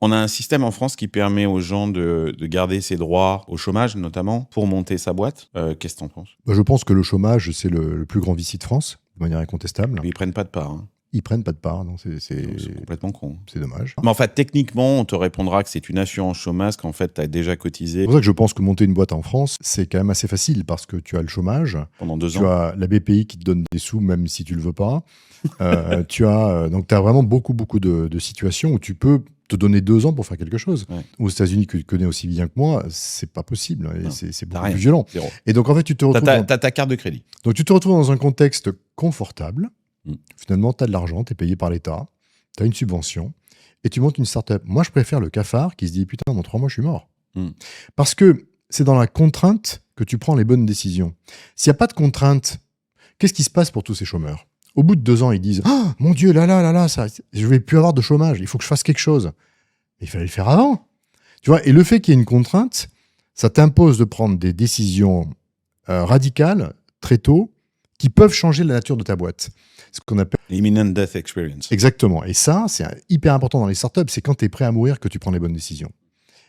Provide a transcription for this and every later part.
On a un système en France qui permet aux gens de garder ses droits au chômage, notamment, pour monter sa boîte. Qu'est-ce que t'en penses? Je pense que le chômage, c'est le plus grand vici de France, de manière incontestable. Ils prennent pas de part. Hein. Ils prennent pas de part, non, c'est complètement con. C'est dommage. Mais en fait, techniquement, on te répondra que c'est une assurance chômage, qu'en fait, tu as déjà cotisé. C'est pour ça que je pense que monter une boîte en France, c'est quand même assez facile parce que tu as le chômage. Pendant 2 ans. Tu as la BPI qui te donne des sous même si tu le veux pas. Donc tu as vraiment beaucoup de situations où tu peux te donner 2 ans pour faire quelque chose. Ouais. Aux États-Unis, que tu connais aussi bien que moi, c'est pas possible. Et c'est beaucoup rien. plus violent. Zéro. Et donc en fait, tu te retrouves. T'as ta carte de crédit. Donc tu te retrouves dans un contexte confortable. Finalement, tu as de l'argent, tu es payé par l'État, tu as une subvention, et tu montes une start-up. Moi, je préfère le cafard qui se dit « Putain, dans 3 mois, je suis mort. Parce que c'est dans la contrainte que tu prends les bonnes décisions. S'il n'y a pas de contrainte, qu'est-ce qui se passe pour tous ces chômeurs? Au bout de 2 ans, ils disent « Ah, mon Dieu, ça, je vais plus avoir de chômage, il faut que je fasse quelque chose. » Mais il fallait le faire avant. Tu vois, et le fait qu'il y ait une contrainte, ça t'impose de prendre des décisions radicales, très tôt, qui peuvent changer la nature de ta boîte. Ce qu'on appelle Imminent death experience. Exactement. Et ça, c'est hyper important dans les startups. C'est quand tu es prêt à mourir que tu prends les bonnes décisions.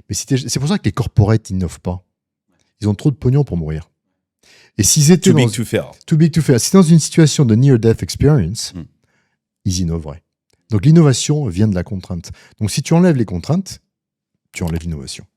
Mais c'est pour ça que les corporates n'innovent pas. Ils ont trop de pognon pour mourir. Et s'ils étaient Too big to fail. Too big to fail. Si dans une situation de near death experience, ils innoveraient. Donc l'innovation vient de la contrainte. Donc si tu enlèves les contraintes, tu enlèves l'innovation.